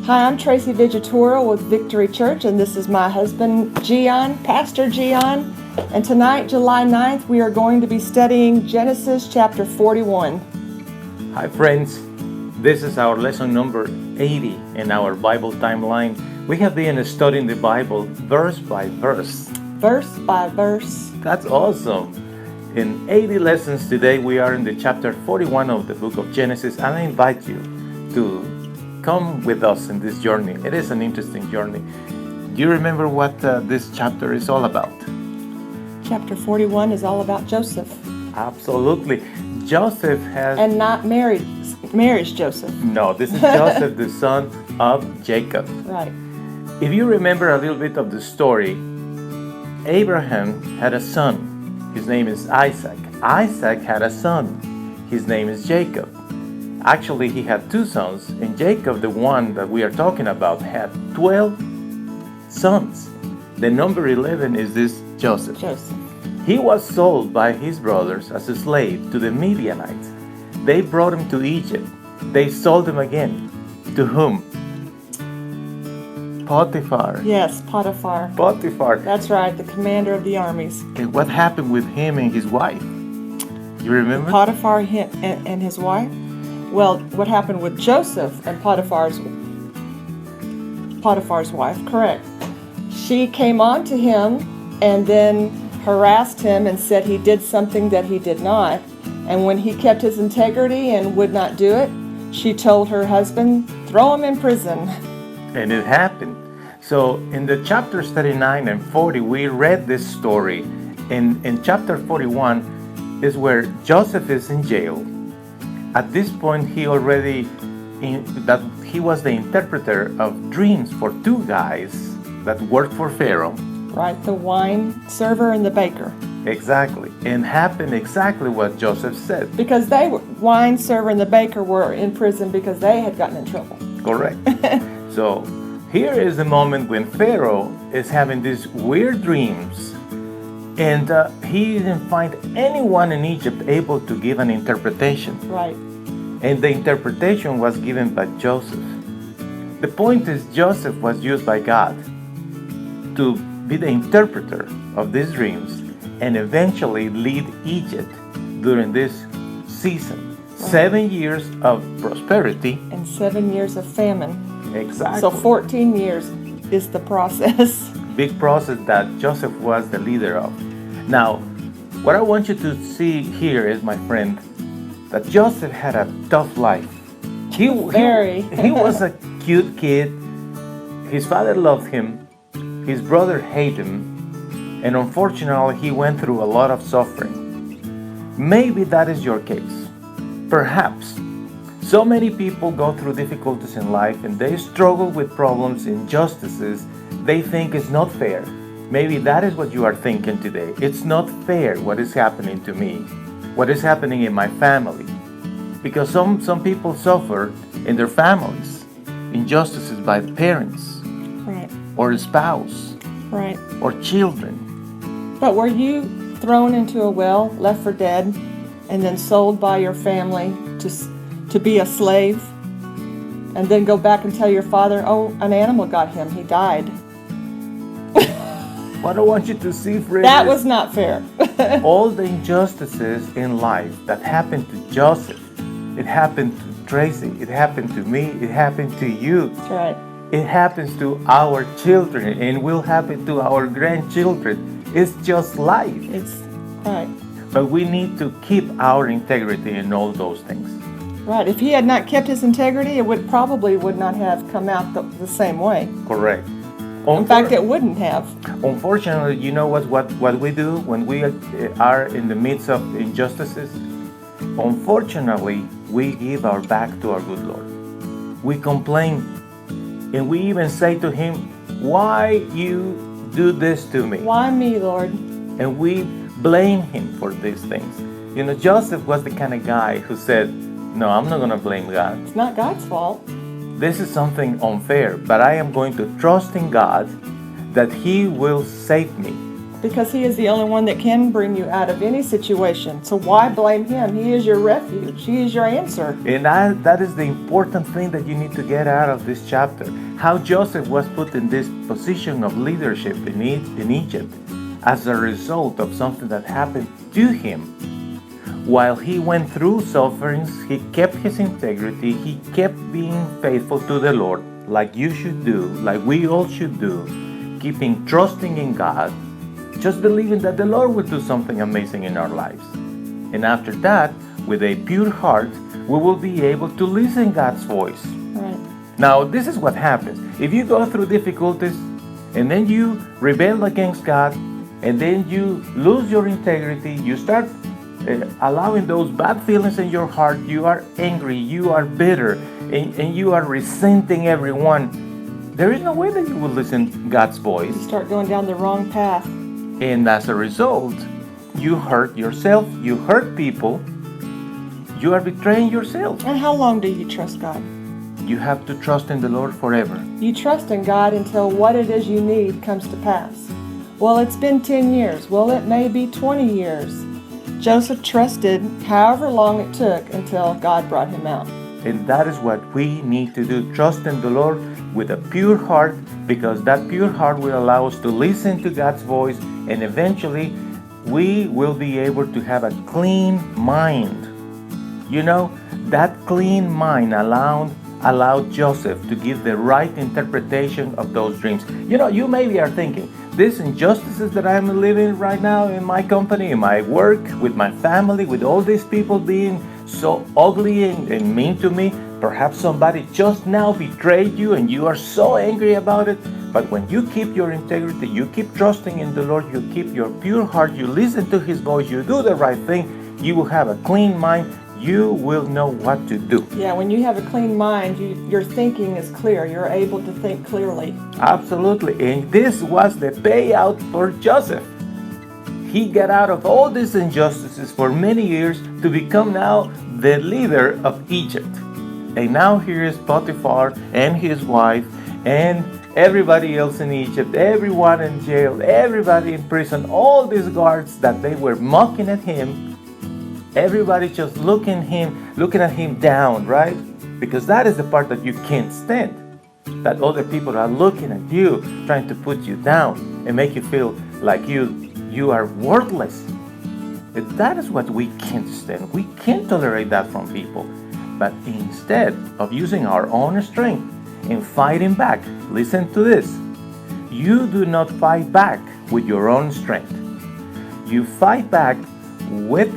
Hi, I'm Tracy Vigitora with Victory Church, and this is my husband, Gian, Pastor Gian. And tonight, July 9th, we are going to be studying Genesis chapter 41. Hi friends, this is our lesson number 80 in our Bible timeline. We have been studying the Bible verse by verse. Verse by verse. That's awesome. In 80 lessons today, we are in the chapter 41 of the book of Genesis, and I invite you to come with us in this journey. It is an interesting journey. Do you remember what this chapter is all about? Chapter 41 is all about Joseph. Absolutely. Joseph has... And not marries Joseph. No, this is Joseph, the son of Jacob. Right. If you remember a little bit of the story, Abraham had a son. His name is Isaac. Isaac had a son. His name is Jacob. Actually, he had two sons, and Jacob, the one that we are talking about, had 12 sons. The number 11 is this Joseph. He was sold by his brothers as a slave to the Midianites. They brought him to Egypt. They sold him again. To whom? Potiphar. Yes, Potiphar. Potiphar. That's right, the commander of the armies. Okay, what happened with him and his wife? You remember? Potiphar and his wife? Well, what happened with Joseph and Potiphar's wife, correct. She came on to him and then harassed him and said he did something that he did not. And when he kept his integrity and would not do it, she told her husband, throw him in prison. And it happened. So in the chapters 39 and 40, we read this story. In chapter 41 is where Joseph is in jail. At this point, he was the interpreter of dreams for two guys that worked for Pharaoh. Right, the wine server and the baker. Exactly, and happened exactly what Joseph said. Because wine server and the baker were in prison because they had gotten in trouble. Correct. So here is the moment when Pharaoh is having these weird dreams, and he didn't find anyone in Egypt able to give an interpretation. Right. And the interpretation was given by Joseph. The point is, Joseph was used by God to be the interpreter of these dreams and eventually lead Egypt during this season. Right. 7 years of prosperity. And 7 years of famine. Exactly. So 14 years is the process. Big process that Joseph was the leader of. Now, what I want you to see here is, my friend, that Joseph had a tough life. He was a cute kid. His father loved him. His brother hated him. And unfortunately, he went through a lot of suffering. Maybe that is your case. Perhaps. So many people go through difficulties in life and they struggle with problems, injustices. They think it's not fair. Maybe that is what you are thinking today. It's not fair what is happening to me, what is happening in my family. Because some people suffer in their families, injustices by the parents, right, or a spouse, right, or children. But were you thrown into a well, left for dead, and then sold by your family to be a slave, and then go back and tell your father, oh, an animal got him, he died? What I want you to see, friends, that was not fair. All the injustices in life that happened to Joseph, it happened to Tracy, it happened to me, it happened to you. That's right. It happens to our children and will happen to our grandchildren. It's just life. It's right. But we need to keep our integrity in all those things. Right. If he had not kept his integrity, it probably would not have come out the same way. Correct. In fact, it wouldn't have. Unfortunately, you know what we do when we are in the midst of injustices? Unfortunately, we give our back to our good Lord. We complain, and we even say to Him, why you do this to me? Why me, Lord? And we blame Him for these things. You know, Joseph was the kind of guy who said, no, I'm not going to blame God. It's not God's fault. This is something unfair, but I am going to trust in God that He will save me Because he is the only one that can bring you out of any situation. So why blame him? He is your refuge. He is your answer. And that is the important thing that you need to get out of this chapter. How Joseph was put in this position of leadership in Egypt as a result of something that happened to him. While he went through sufferings, he kept his integrity. He kept being faithful to the Lord, like you should do, like we all should do, keeping trusting in God, just believing that the Lord will do something amazing in our lives. And after that, with a pure heart, we will be able to listen God's voice. Right. Now, this is what happens. If you go through difficulties and then you rebel against God and then you lose your integrity, you start allowing those bad feelings in your heart, you are angry, you are bitter, and you are resenting everyone, there is no way that you will listen God's voice. You start going down the wrong path. And as a result, you hurt yourself, you hurt people, you are betraying yourself. And how long do you trust God? You have to trust in the Lord forever. You trust in God until what it is you need comes to pass. Well, it's been 10 years. Well, it may be 20 years. Joseph trusted however long it took until God brought him out. And that is what we need to do. Trust in the Lord with a pure heart, because that pure heart will allow us to listen to God's voice, and eventually we will be able to have a clean mind. You know, that clean mind allowed Joseph to give the right interpretation of those dreams. You know, you maybe are thinking, these injustices that I'm living right now in my company, in my work, with my family, with all these people being so ugly and mean to me, perhaps somebody just now betrayed you and you are so angry about it. But when you keep your integrity, you keep trusting in the Lord, you keep your pure heart, you listen to His voice, you do the right thing, you will have a clean mind, you will know what to do. Yeah, when you have a clean mind, your thinking is clear. You're able to think clearly. Absolutely. And this was the payout for Joseph. He got out of all these injustices for many years to become now the leader of Egypt. And now here is Potiphar and his wife and everybody else in Egypt, everyone in jail, everybody in prison, all these guards that they were mocking at him. Everybody just looking at him down, right? Because that is the part that you can't stand. That other people are looking at you, trying to put you down and make you feel like you are worthless. But that is what we can't stand. We can't tolerate that from people. But instead of using our own strength and fighting back, listen to this. You do not fight back with your own strength. You fight back with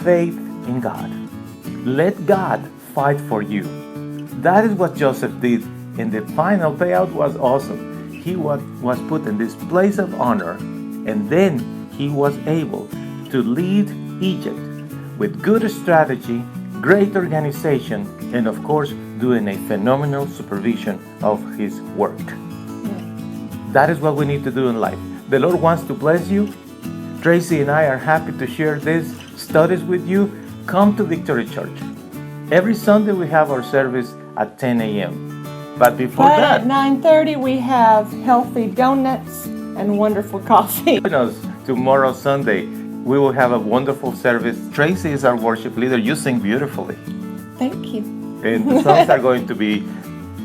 faith in God. Let God fight for you. That is what Joseph did, and the final payout was awesome. He was put in this place of honor, and then he was able to lead Egypt with good strategy, great organization, and of course doing a phenomenal supervision of his work. That is what we need to do in life. The Lord wants to bless you. Tracy and I are happy to share these studies with you. Come to Victory Church. Every Sunday we have our service at 10 a.m. But before that, at 9:30 we have healthy donuts and wonderful coffee. join us tomorrow Sunday. We will have a wonderful service. Tracy is our worship leader. You sing beautifully. Thank you. And the songs are going to be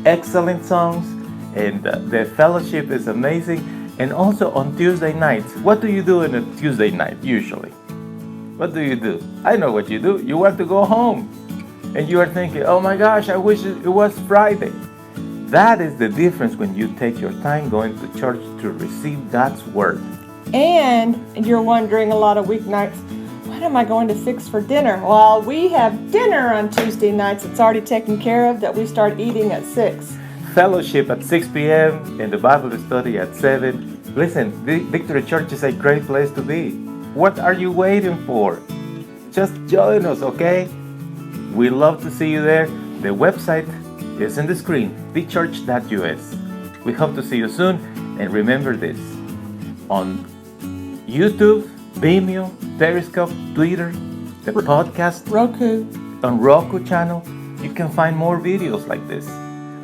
excellent songs. And the fellowship is amazing. And also on Tuesday nights, what do you do on a Tuesday night usually? What do you do? I know what you do. You want to go home. And you are thinking, oh my gosh, I wish it was Friday. That is the difference when you take your time going to church to receive God's word. And you're wondering a lot of weeknights, what am I going to fix for dinner? Well, we have dinner on Tuesday nights. It's already taken care of, that we start eating at 6. Fellowship at 6 p.m. and the Bible study at 7. Listen, Victory Church is a great place to be. What are you waiting for? Just join us, okay? We love to see you there. The website is in the screen, thechurch.us. We hope to see you soon. And remember this, on YouTube, Vimeo, Periscope, Twitter, the podcast, Roku. on Roku channel, you can find more videos like this.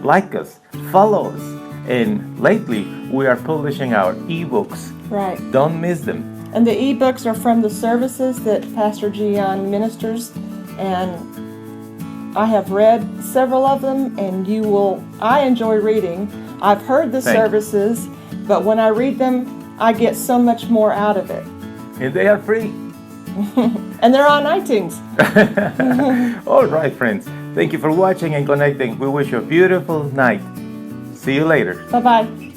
Like us, follow us, and lately we are publishing our ebooks Right. Don't miss them. And the ebooks are from the services that Pastor Gian ministers, and I have read several of them, and I enjoy reading. I've heard the Thank you. services, but when I read them, I get so much more out of it. And they are free. And they're on iTunes. All right, friends. Thank you for watching and connecting. We wish you a beautiful night. See you later. Bye-bye.